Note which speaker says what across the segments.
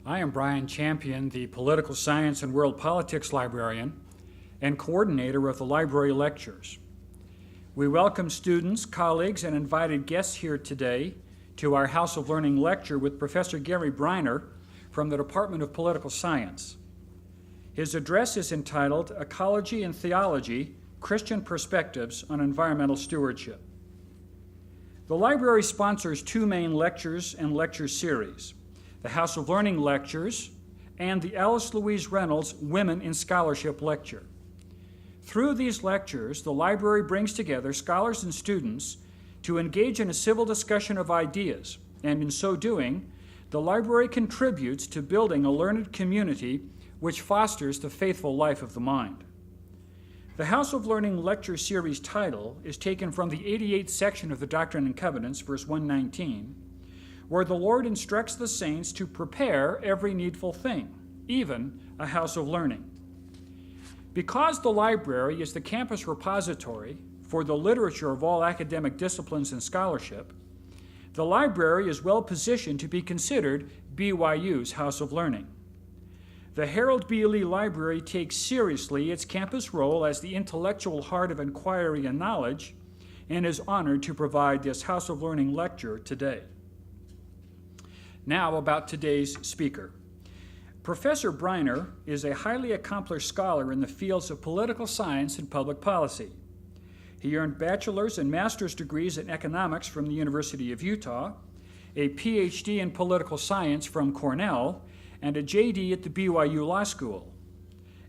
Speaker 1: I am Brian Champion, the Political Science and World Politics Librarian and coordinator of the library lectures. We welcome students, colleagues, and invited guests here today to our House of Learning lecture with Professor Gary Bryner from the Department of Political Science. His address is entitled Ecology and Theology, Christian Perspectives on Environmental Stewardship. The library sponsors two main lectures and lecture series: the House of Learning lectures and the Alice Louise Reynolds Women in Scholarship lecture. Through these lectures, the library brings together scholars and students to engage in a civil discussion of ideas, and in so doing, the library contributes to building a learned community which fosters the faithful life of the mind. The House of Learning lecture series title is taken from the 88th section of the Doctrine and Covenants, verse 119, where the Lord instructs the saints to prepare every needful thing, even a house of learning. Because the library is the campus repository for the literature of all academic disciplines and scholarship, the library is well positioned to be considered BYU's House of Learning. The Harold B. Lee Library takes seriously its campus role as the intellectual heart of inquiry and knowledge, and is honored to provide this House of Learning lecture today. Now about today's speaker. Professor Bryner is a highly accomplished scholar in the fields of political science and public policy. He earned bachelor's and master's degrees in economics from the University of Utah, a PhD in political science from Cornell, and a JD at the BYU Law School.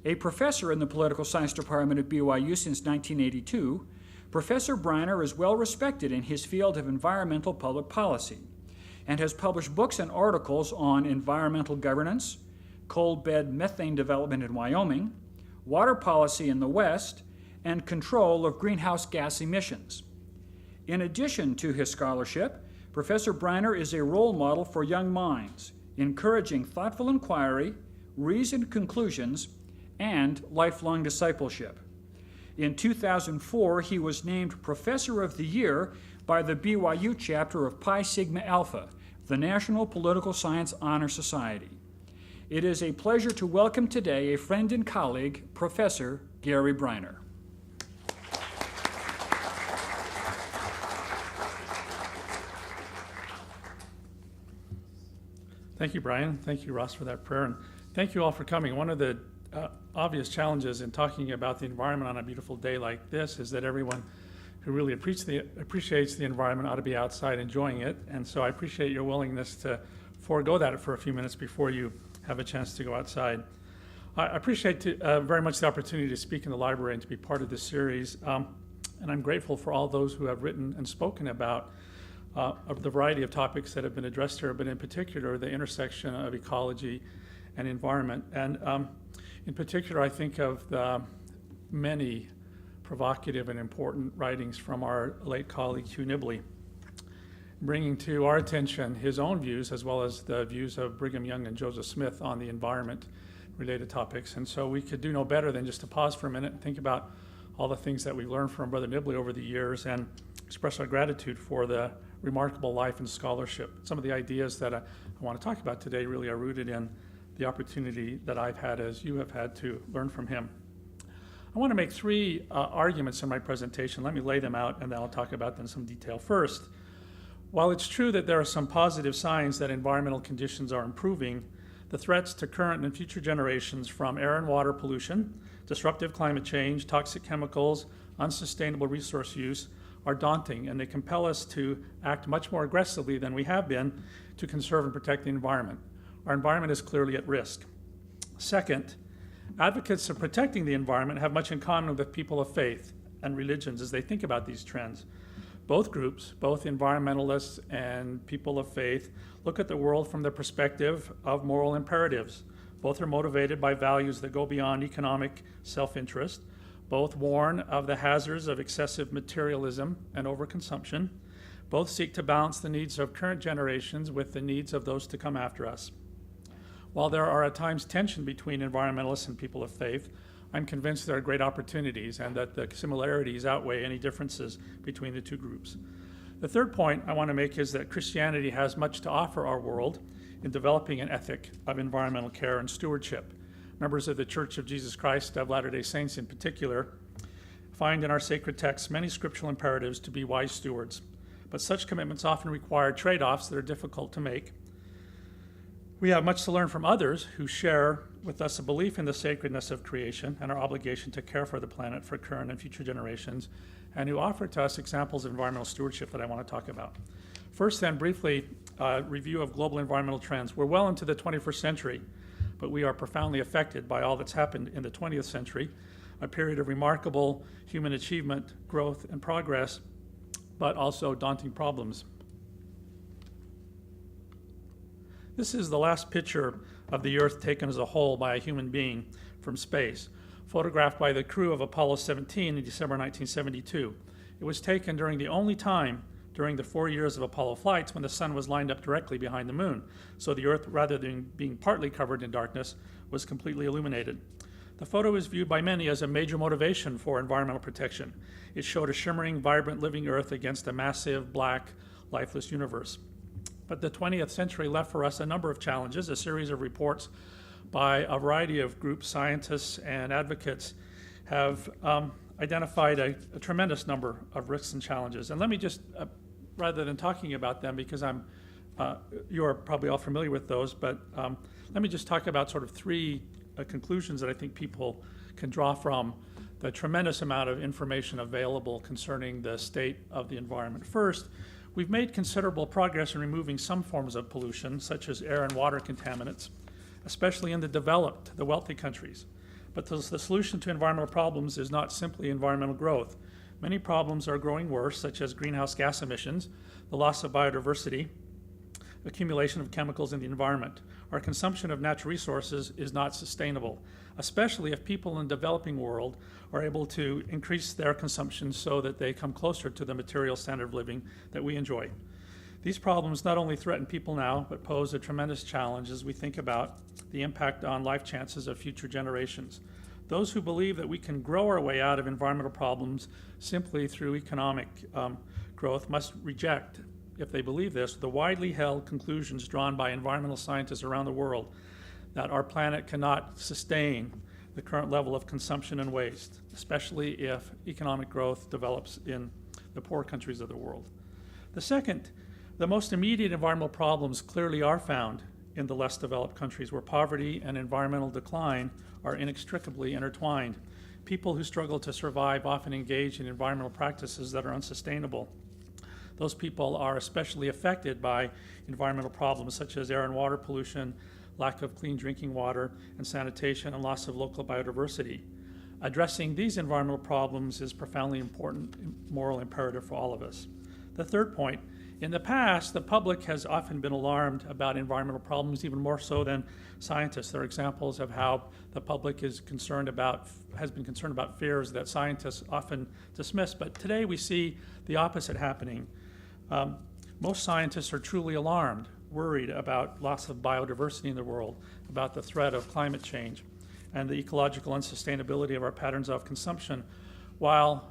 Speaker 1: A professor in the political science department at BYU since 1982, Professor Bryner is well respected in his field of environmental public policy and has published books and articles on environmental governance, coal bed methane development in Wyoming, water policy in the West, and control of greenhouse gas emissions. In addition to his scholarship, Professor Bryner is a role model for young minds, encouraging thoughtful inquiry, reasoned conclusions, and lifelong discipleship. In 2004, he was named Professor of the Year by the BYU chapter of Pi Sigma Alpha, the National Political Science Honor Society. It is a pleasure to welcome today a friend and colleague, Professor Gary Bryner.
Speaker 2: Thank you, Brian. Thank you, Ross, for that prayer. And thank you all for coming. One of the obvious challenges in talking about the environment on a beautiful day like this is that everyone who really appreciates the environment ought to be outside enjoying it. And so I appreciate your willingness to forego that for a few minutes before you have a chance to go outside. I appreciate very much the opportunity to speak in the library and to be part of this series. And I'm grateful for all those who have written and spoken about of the variety of topics that have been addressed here, but in particular, the intersection of ecology and environment. And in particular, I think of the many provocative and important writings from our late colleague Hugh Nibley, bringing to our attention his own views as well as the views of Brigham Young and Joseph Smith on the environment-related topics. And so we could do no better than just to pause for a minute and think about all the things that we've learned from Brother Nibley over the years and express our gratitude for the remarkable life and scholarship. Some of the ideas that I want to talk about today really are rooted in the opportunity that I've had, as you have had, to learn from him. I want to make three arguments in my presentation. Let me lay them out, and then I'll talk about them in some detail. First, while it's true that there are some positive signs that environmental conditions are improving, the threats to current and future generations from air and water pollution, disruptive climate change, toxic chemicals, unsustainable resource use are daunting, and they compel us to act much more aggressively than we have been to conserve and protect the environment. Our environment is clearly at risk. Second, advocates of protecting the environment have much in common with people of faith and religions as they think about these trends. Both groups, both environmentalists and people of faith, look at the world from the perspective of moral imperatives. Both are motivated by values that go beyond economic self-interest. Both warn of the hazards of excessive materialism and overconsumption. Both seek to balance the needs of current generations with the needs of those to come after us. While there are at times tension between environmentalists and people of faith, I'm convinced there are great opportunities and that the similarities outweigh any differences between the two groups. The third point I want to make is that Christianity has much to offer our world in developing an ethic of environmental care and stewardship. Members of the Church of Jesus Christ of Latter-day Saints in particular find in our sacred texts many scriptural imperatives to be wise stewards, but such commitments often require trade-offs that are difficult to make. We have much to learn from others who share with us a belief in the sacredness of creation and our obligation to care for the planet for current and future generations, and who offer to us examples of environmental stewardship that I want to talk about. First, then, briefly, a review of global environmental trends. We're well into the 21st century, but we are profoundly affected by all that's happened in the 20th century, a period of remarkable human achievement, growth, and progress, but also daunting problems. This is the last picture of the Earth taken as a whole by a human being from space, photographed by the crew of Apollo 17 in December 1972. It was taken during the only time during the 4 years of Apollo flights when the sun was lined up directly behind the moon, so the Earth, rather than being partly covered in darkness, was completely illuminated. The photo is viewed by many as a major motivation for environmental protection. It showed a shimmering, vibrant, living Earth against a massive, black, lifeless universe. But the 20th century left for us a number of challenges. A series of reports by a variety of groups, scientists, and advocates have identified a tremendous number of risks and challenges. And let me just, rather than talking about them, because you are probably all familiar with those, but let me just talk about sort of three conclusions that I think people can draw from the tremendous amount of information available concerning the state of the environment. First, we've made considerable progress in removing some forms of pollution, such as air and water contaminants, especially in the wealthy countries. But the solution to environmental problems is not simply environmental growth. Many problems are growing worse, such as greenhouse gas emissions, the loss of biodiversity, accumulation of chemicals in the environment. Our consumption of natural resources is not sustainable, especially if people in the developing world are able to increase their consumption so that they come closer to the material standard of living that we enjoy. These problems not only threaten people now, but pose a tremendous challenge as we think about the impact on life chances of future generations. Those who believe that we can grow our way out of environmental problems simply through economic growth must reject, if they believe this, the widely held conclusions drawn by environmental scientists around the world that our planet cannot sustain the current level of consumption and waste, especially if economic growth develops in the poor countries of the world. The second, the most immediate environmental problems clearly are found in the less developed countries where poverty and environmental decline are inextricably intertwined. People who struggle to survive often engage in environmental practices that are unsustainable. Those people are especially affected by environmental problems such as air and water pollution, lack of clean drinking water and sanitation, and loss of local biodiversity. Addressing these environmental problems is profoundly important moral imperative for all of us. The third point, in the past, the public has often been alarmed about environmental problems, even more so than scientists. There are examples of how the public has been concerned about fears that scientists often dismiss, but today we see the opposite happening. Most scientists are truly alarmed, worried about loss of biodiversity in the world, about the threat of climate change, and the ecological unsustainability of our patterns of consumption, while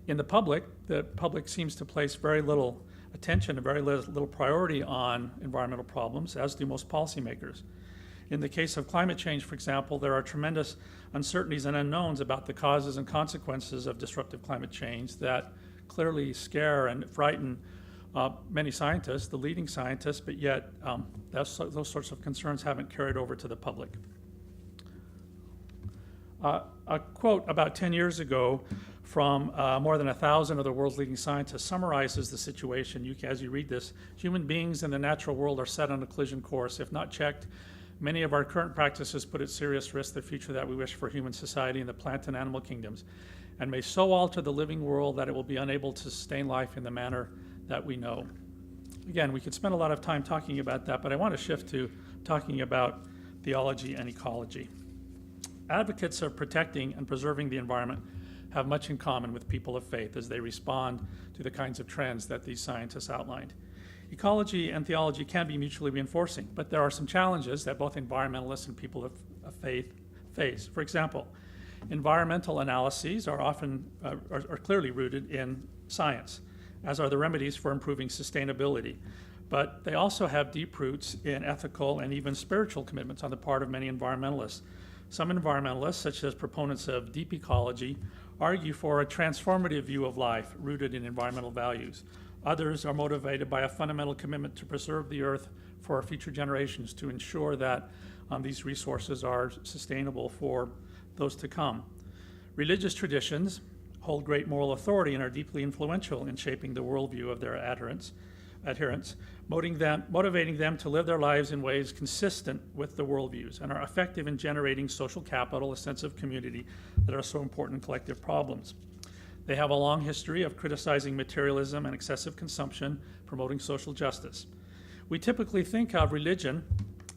Speaker 2: in the public seems to place very little attention and very little priority on environmental problems, as do most policymakers. In the case of climate change, for example, there are tremendous uncertainties and unknowns about the causes and consequences of disruptive climate change that clearly scare and frighten many scientists, the leading scientists, but yet those sorts of concerns haven't carried over to the public. A quote about 10 years ago from more than 1,000 of the world's leading scientists summarizes the situation. As you read this, human beings in the natural world are set on a collision course. If not checked, many of our current practices put at serious risk the future that we wish for human society in the plant and animal kingdoms, and may so alter the living world that it will be unable to sustain life in the manner that we know. Again, we could spend a lot of time talking about that, but I want to shift to talking about theology and ecology. Advocates of protecting and preserving the environment have much in common with people of faith as they respond to the kinds of trends that these scientists outlined. Ecology and theology can be mutually reinforcing, but there are some challenges that both environmentalists and people of faith face. For example, environmental analyses are often are clearly rooted in science, as are the remedies for improving sustainability. But they also have deep roots in ethical and even spiritual commitments on the part of many environmentalists. Some environmentalists, such as proponents of deep ecology, argue for a transformative view of life rooted in environmental values. Others are motivated by a fundamental commitment to preserve the earth for our future generations, to ensure that these resources are sustainable for those to come. Religious traditions hold great moral authority and are deeply influential in shaping the worldview of their adherents, motivating them to live their lives in ways consistent with the worldviews, and are effective in generating social capital, a sense of community that are so important in collective problems. They have a long history of criticizing materialism and excessive consumption, promoting social justice. We typically think of religion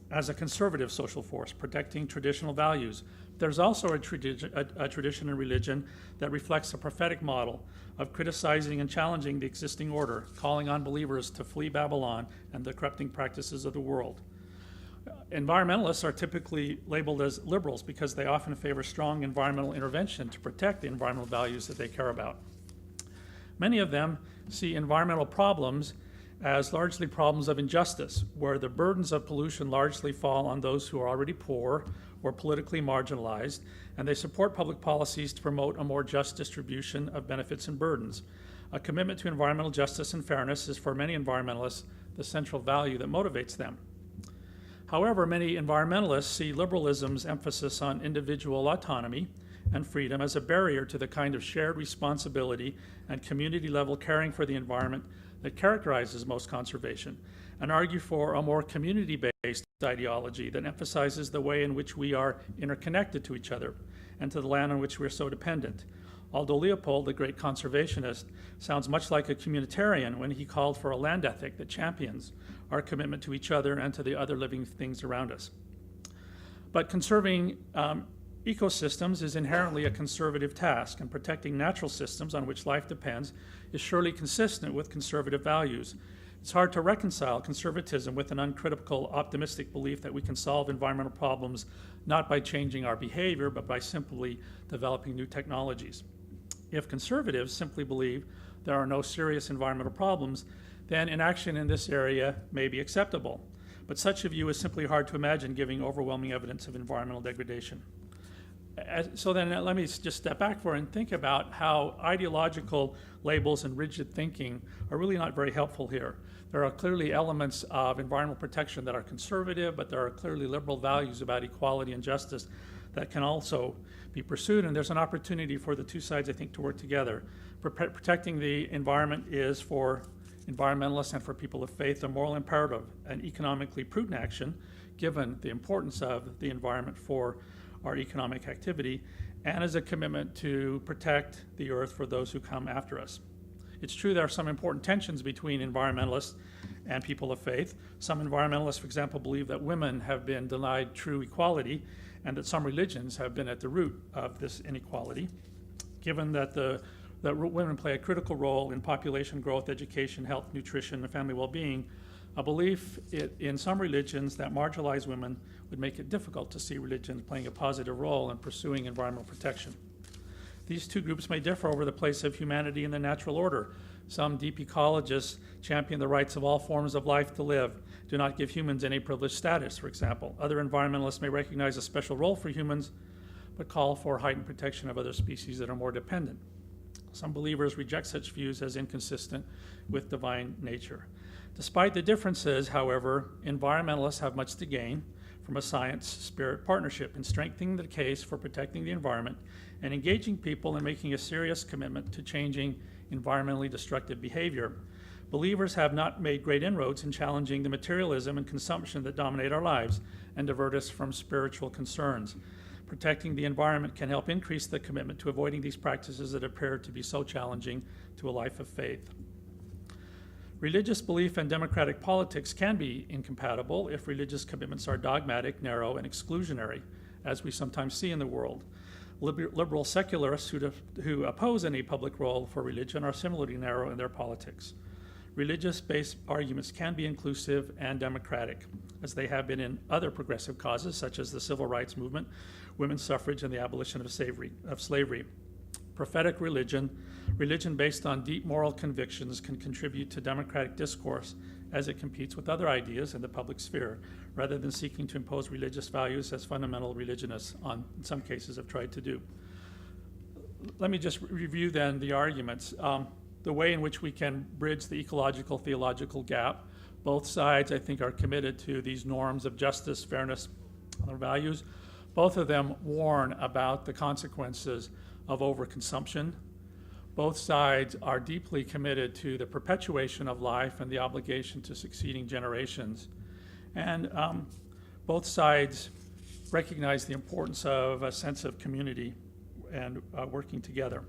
Speaker 2: as a conservative social force, protecting traditional values. There's also a tradition in religion that reflects a prophetic model of criticizing and challenging the existing order, calling on believers to flee Babylon and the corrupting practices of the world. Environmentalists are typically labeled as liberals because they often favor strong environmental intervention to protect the environmental values that they care about. Many of them see environmental problems as largely problems of injustice, where the burdens of pollution largely fall on those who are already poor or politically marginalized, and they support public policies to promote a more just distribution of benefits and burdens. A commitment to environmental justice and fairness is for many environmentalists the central value that motivates them. However, many environmentalists see liberalism's emphasis on individual autonomy and freedom as a barrier to the kind of shared responsibility and community-level caring for the environment that characterizes most conservation, and argue for a more community-based ideology that emphasizes the way in which we are interconnected to each other and to the land on which we are so dependent. Aldo Leopold, the great conservationist, sounds much like a communitarian when he called for a land ethic that champions our commitment to each other and to the other living things around us. But conserving ecosystems is inherently a conservative task, and protecting natural systems on which life depends is surely consistent with conservative values. It's hard to reconcile conservatism with an uncritical, optimistic belief that we can solve environmental problems not by changing our behavior, but by simply developing new technologies. If conservatives simply believe there are no serious environmental problems, then inaction in this area may be acceptable. But such a view is simply hard to imagine, giving overwhelming evidence of environmental degradation. So then let me just step back for and think about how ideological labels and rigid thinking are really not very helpful here. There are clearly elements of environmental protection that are conservative, but there are clearly liberal values about equality and justice that can also be pursued, and there's an opportunity for the two sides, I think, to work together. Protecting the environment is, for environmentalists and for people of faith, a moral imperative and economically prudent action, given the importance of the environment for our economic activity, and as a commitment to protect the earth for those who come after us. It's true there are some important tensions between environmentalists and people of faith. Some environmentalists, for example, believe that women have been denied true equality and that some religions have been at the root of this inequality. Given that women play a critical role in population growth, education, health, nutrition, and family well-being, a belief in some religions that marginalize women would make it difficult to see religions playing a positive role in pursuing environmental protection. These two groups may differ over the place of humanity in the natural order. Some deep ecologists champion the rights of all forms of life to live, do not give humans any privileged status, for example. Other environmentalists may recognize a special role for humans, but call for heightened protection of other species that are more dependent. Some believers reject such views as inconsistent with divine nature. Despite the differences, however, environmentalists have much to gain from a science-spirit partnership in strengthening the case for protecting the environment and engaging people in making a serious commitment to changing environmentally destructive behavior. Believers have not made great inroads in challenging the materialism and consumption that dominate our lives and divert us from spiritual concerns. Protecting the environment can help increase the commitment to avoiding these practices that appear to be so challenging to a life of faith. Religious belief and democratic politics can be incompatible if religious commitments are dogmatic, narrow, and exclusionary, as we sometimes see in the world. Liberal secularists who oppose any public role for religion are similarly narrow in their politics. Religious-based arguments can be inclusive and democratic, as they have been in other progressive causes, such as the civil rights movement, women's suffrage, and the abolition of slavery. Prophetic religion based on deep moral convictions, can contribute to democratic discourse as it competes with other ideas in the public sphere, rather than seeking to impose religious values as fundamental religionists in some cases have tried to do. Let me just review then the arguments. The way in which we can bridge the ecological theological gap. Both sides, I think, are committed to these norms of justice, fairness, and their values. Both of them warn about the consequences of overconsumption. Both sides are deeply committed to the perpetuation of life and the obligation to succeeding generations. And both sides recognize the importance of a sense of community and working together.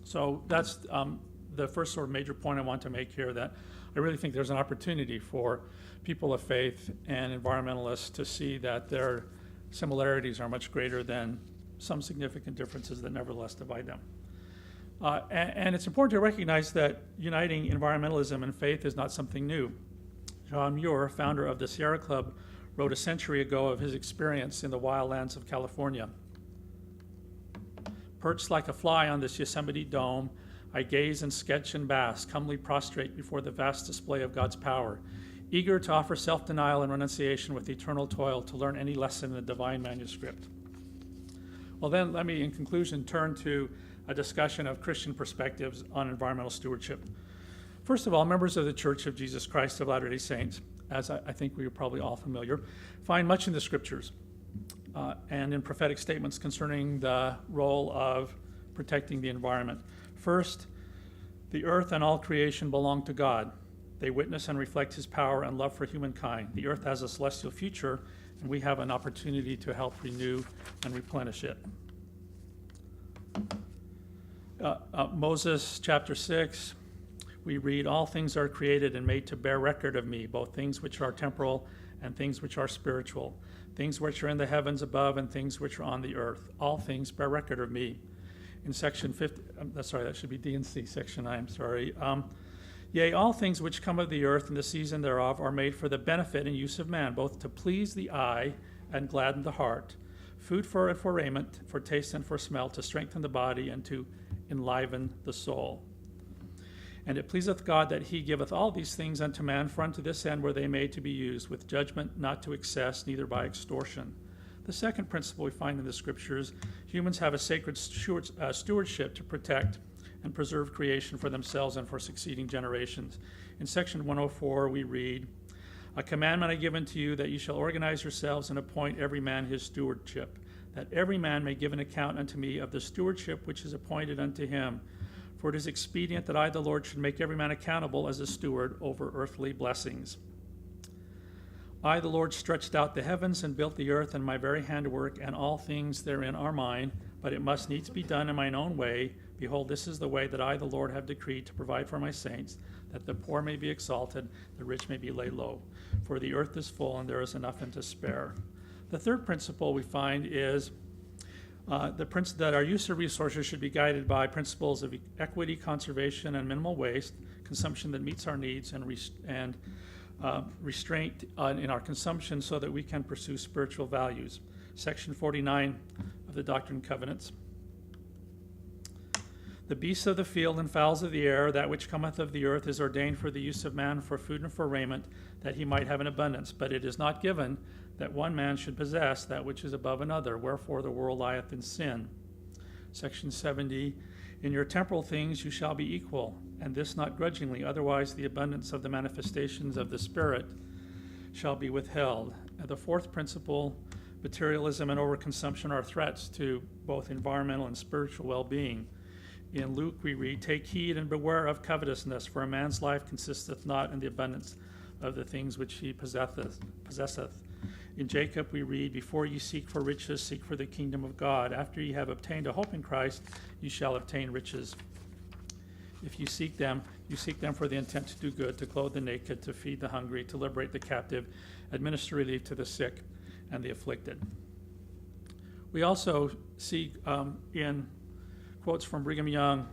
Speaker 2: So that's the first sort of major point I want to make here, that I really think there's an opportunity for people of faith and environmentalists to see that their similarities are much greater than some significant differences that nevertheless divide them. And it's important to recognize that uniting environmentalism and faith is not something new. John Muir, founder of the Sierra Club, wrote a century ago of his experience in the wildlands of California. Perched like a fly on this Yosemite dome, I gaze and sketch and bask, humbly prostrate before the vast display of God's power, eager to offer self-denial and renunciation with eternal toil to learn any lesson in the divine manuscript. Well then, let me, in conclusion, turn to a discussion of Christian perspectives on environmental stewardship. First of all, members of the Church of Jesus Christ of Latter-day Saints, as I think we are probably all familiar, find much in the scriptures and in prophetic statements concerning the role of protecting the environment. First, the earth and all creation belong to God. They witness and reflect his power and love for humankind. The earth has a celestial future, and we have an opportunity to help renew and replenish it. Moses chapter 6, we read, all things are created and made to bear record of me, both things which are temporal and things which are spiritual, things which are in the heavens above and things which are on the earth. All things bear record of me. In section 50, that should be D and C, section I, I'm sorry. Yea, all things which come of the earth and the season thereof are made for the benefit and use of man, both to please the eye and gladden the heart, food for raiment, for taste and for smell, to strengthen the body and to enliven the soul. And it pleaseth God that he giveth all these things unto man, for unto this end were they made to be used, with judgment, not to excess, neither by extortion. The second principle we find in the scriptures, humans have a sacred stewardship to protect and preserve creation for themselves and for succeeding generations. In section 104, we read, a commandment I give unto you, that you shall organize yourselves and appoint every man his stewardship, that every man may give an account unto me of the stewardship which is appointed unto him. For it is expedient that I, the Lord, should make every man accountable as a steward over earthly blessings. I, the Lord, stretched out the heavens and built the earth, and my very handiwork, and all things therein are mine, but it must needs be done in mine own way. Behold, this is the way that I, the Lord, have decreed to provide for my saints, that the poor may be exalted, the rich may be laid low. For the earth is full, and there is enough and to spare. The third principle we find is that our use of resources should be guided by principles of equity, conservation, and minimal waste, consumption that meets our needs, and restraint in our consumption so that we can pursue spiritual values. Section 49 of the Doctrine and Covenants. The beasts of the field and fowls of the air, that which cometh of the earth, is ordained for the use of man for food and for raiment, that he might have an abundance. But it is not given that one man should possess that which is above another, wherefore the world lieth in sin. Section 70, in your temporal things you shall be equal, and this not grudgingly, otherwise the abundance of the manifestations of the Spirit shall be withheld. And the fourth principle, materialism and overconsumption are threats to both environmental and spiritual well-being. In Luke we read, "Take heed and beware of covetousness, for a man's life consisteth not in the abundance of the things which he possesseth." In Jacob we read, "Before ye seek for riches, seek for the kingdom of God. After ye have obtained a hope in Christ, ye shall obtain riches. If you seek them for the intent to do good, to clothe the naked, to feed the hungry, to liberate the captive, administer relief to the sick and the afflicted." We also see in quotes from Brigham Young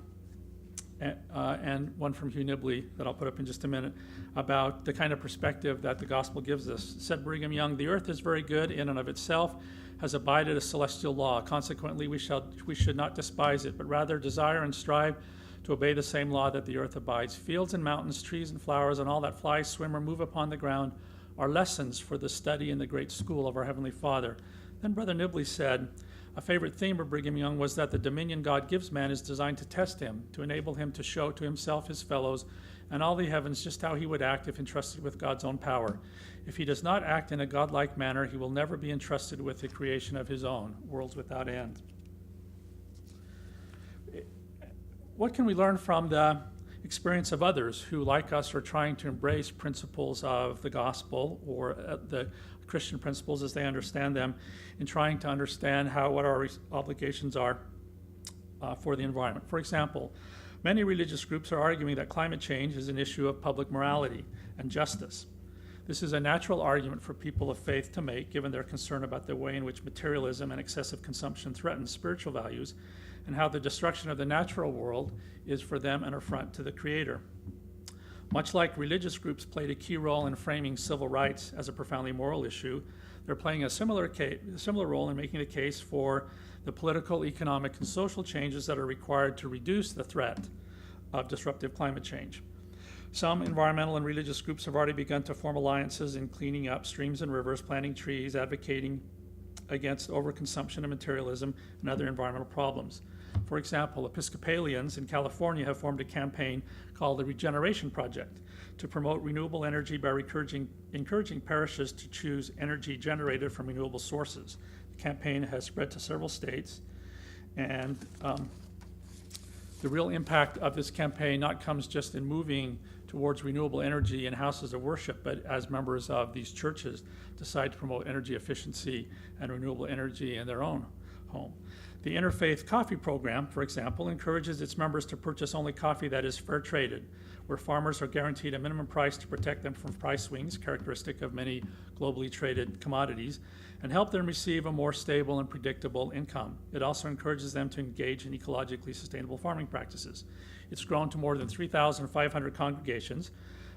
Speaker 2: and one from Hugh Nibley that I'll put up in just a minute about the kind of perspective that the gospel gives us. Said Brigham Young, "The earth is very good in and of itself, has abided a celestial law. Consequently, we should not despise it, but rather desire and strive to obey the same law that the earth abides. Fields and mountains, trees and flowers, and all that flies, swim, or move upon the ground are lessons for the study in the great school of our Heavenly Father." Then Brother Nibley said, a favorite theme of Brigham Young was that the dominion God gives man is designed to test him, to enable him to show to himself, his fellows, and all the heavens just how he would act if entrusted with God's own power. If he does not act in a godlike manner, he will never be entrusted with the creation of his own, worlds without end. What can we learn from the experience of others who, like us, are trying to embrace principles of the gospel or the Christian principles as they understand them, in trying to understand what our obligations are for the environment? For example, many religious groups are arguing that climate change is an issue of public morality and justice. This is a natural argument for people of faith to make, given their concern about the way in which materialism and excessive consumption threaten spiritual values, and how the destruction of the natural world is for them an affront to the Creator. Much like religious groups played a key role in framing civil rights as a profoundly moral issue, they're playing a similar role in making the case for the political, economic, and social changes that are required to reduce the threat of disruptive climate change. Some environmental and religious groups have already begun to form alliances in cleaning up streams and rivers, planting trees, advocating against overconsumption and materialism and other environmental problems. For example, Episcopalians in California have formed a campaign called the Regeneration Project to promote renewable energy by encouraging parishes to choose energy generated from renewable sources. The campaign has spread to several states, and the real impact of this campaign not comes just in moving towards renewable energy in houses of worship, but as members of these churches decide to promote energy efficiency and renewable energy in their own home. The Interfaith Coffee Program, for example, encourages its members to purchase only coffee that is fair traded, where farmers are guaranteed a minimum price to protect them from price swings, characteristic of many globally traded commodities, and help them receive a more stable and predictable income. It also encourages them to engage in ecologically sustainable farming practices. It's grown to more than 3,500 congregations.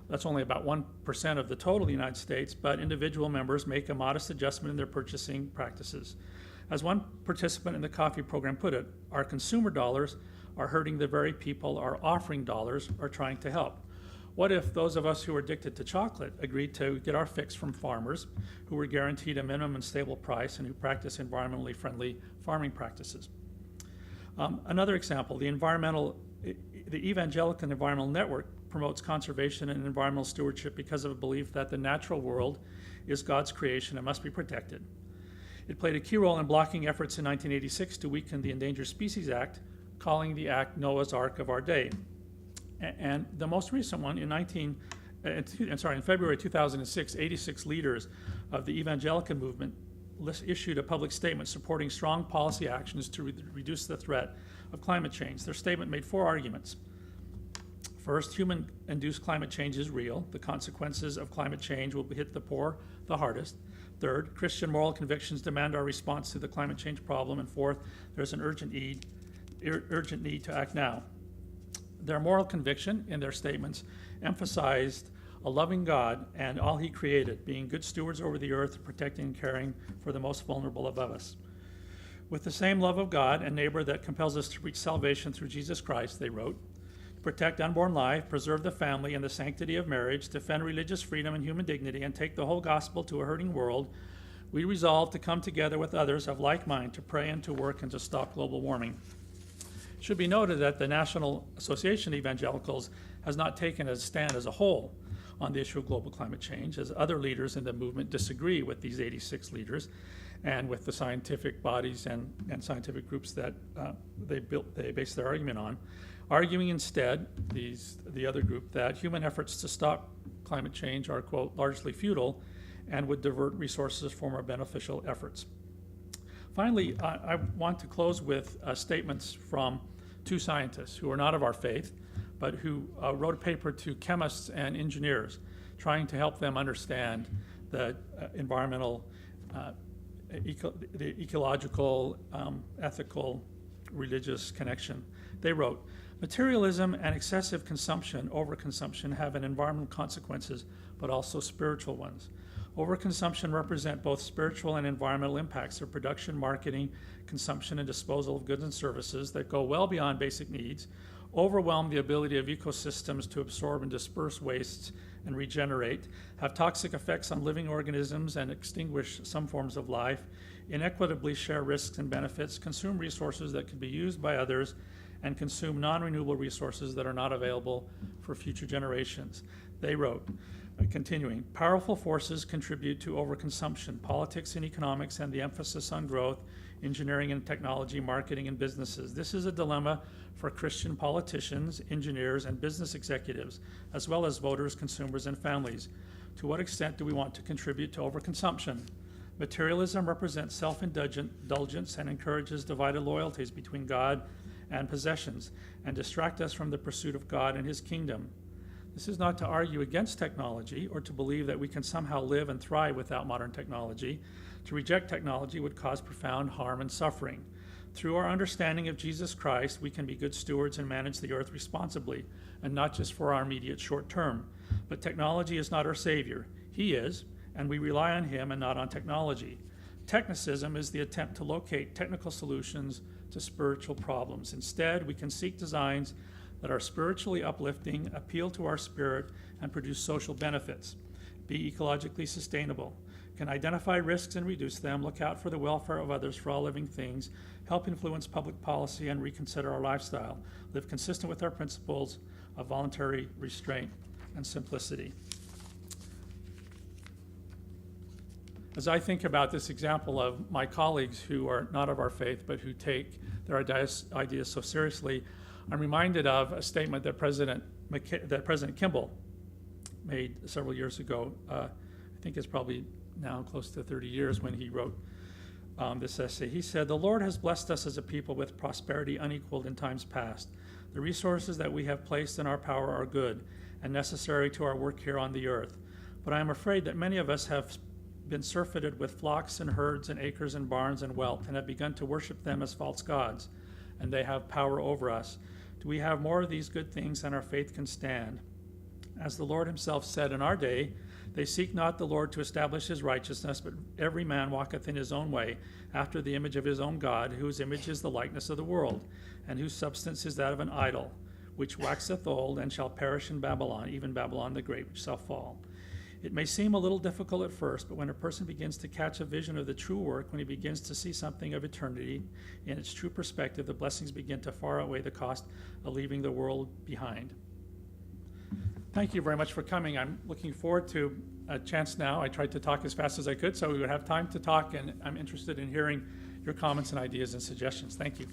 Speaker 2: That's only about 1% of the total of the United States, but individual members make a modest adjustment in their purchasing practices. As one participant in the coffee program put it, our consumer dollars are hurting the very people our offering dollars are trying to help. What if those of us who are addicted to chocolate agreed to get our fix from farmers who were guaranteed a minimum and stable price and who practice environmentally friendly farming practices? Another example, the Evangelical Environmental Network promotes conservation and environmental stewardship because of a belief that the natural world is God's creation and must be protected. It played a key role in blocking efforts in 1986 to weaken the Endangered Species Act, calling the act Noah's Ark of our day. And the most recent one, in February 2006, 86 leaders of the evangelical movement issued a public statement supporting strong policy actions to reduce the threat of climate change. Their statement made 4 arguments. First, human-induced climate change is real. The consequences of climate change will hit the poor the hardest. Third, Christian moral convictions demand our response to the climate change problem. And fourth, there's an urgent need to act now. Their moral conviction in their statements emphasized a loving God and all he created, being good stewards over the earth, protecting and caring for the most vulnerable above us. With the same love of God and neighbor that compels us to reach salvation through Jesus Christ, they wrote, protect unborn life, preserve the family and the sanctity of marriage, defend religious freedom and human dignity, and take the whole gospel to a hurting world, we resolve to come together with others of like mind to pray and to work and to stop global warming. It should be noted that the National Association of Evangelicals has not taken a stand as a whole on the issue of global climate change, as other leaders in the movement disagree with these 86 leaders and with the scientific bodies and scientific groups that they base their argument on, arguing instead, the other group, that human efforts to stop climate change are, quote, largely futile and would divert resources for more beneficial efforts. Finally, I want to close with statements from two scientists who are not of our faith, but who wrote a paper to chemists and engineers, trying to help them understand the environmental, the ecological, ethical, religious connection. They wrote, "Materialism and excessive consumption, overconsumption, have an environmental consequences, but also spiritual ones. Overconsumption represent both spiritual and environmental impacts of production, marketing, consumption, and disposal of goods and services that go well beyond basic needs, overwhelm the ability of ecosystems to absorb and disperse wastes and regenerate, have toxic effects on living organisms and extinguish some forms of life, inequitably share risks and benefits, consume resources that could be used by others, and consume non-renewable resources that are not available for future generations." They wrote, continuing, "Powerful forces contribute to overconsumption, politics and economics, and the emphasis on growth, engineering and technology, marketing and businesses. This is a dilemma for Christian politicians, engineers, and business executives, as well as voters, consumers, and families. To what extent do we want to contribute to overconsumption? Materialism represents self-indulgence and encourages divided loyalties between God and possessions, and distract us from the pursuit of God and His kingdom. This is not to argue against technology or to believe that we can somehow live and thrive without modern technology. To reject technology would cause profound harm and suffering. Through our understanding of Jesus Christ, we can be good stewards and manage the earth responsibly, and not just for our immediate short term. But technology is not our Savior. He is, and we rely on Him and not on technology. Technicism is the attempt to locate technical solutions to spiritual problems. Instead, we can seek designs that are spiritually uplifting, appeal to our spirit, and produce social benefits, be ecologically sustainable, can identify risks and reduce them, look out for the welfare of others, for all living things, help influence public policy and reconsider our lifestyle, live consistent with our principles of voluntary restraint and simplicity." As I think about this example of my colleagues who are not of our faith, but who take their ideas so seriously, I'm reminded of a statement that President Kimball made several years ago. I think it's probably now close to 30 years when he wrote this essay. He said, "The Lord has blessed us as a people with prosperity unequaled in times past. The resources that we have placed in our power are good and necessary to our work here on the earth. But I am afraid that many of us have been surfeited with flocks and herds and acres and barns and wealth and have begun to worship them as false gods, and they have power over us. Do we have more of these good things than our faith can stand? As the Lord Himself said in our day, they seek not the Lord to establish His righteousness, but every man walketh in his own way, after the image of his own God, whose image is the likeness of the world, and whose substance is that of an idol, which waxeth old and shall perish in Babylon, even Babylon the Great, which shall fall. It may seem a little difficult at first, but when a person begins to catch a vision of the true work, when he begins to see something of eternity in its true perspective, the blessings begin to far outweigh the cost of leaving the world behind." Thank you very much for coming. I'm looking forward to a chance now. I tried to talk as fast as I could so we would have time to talk, and I'm interested in hearing your comments and ideas and suggestions. Thank you.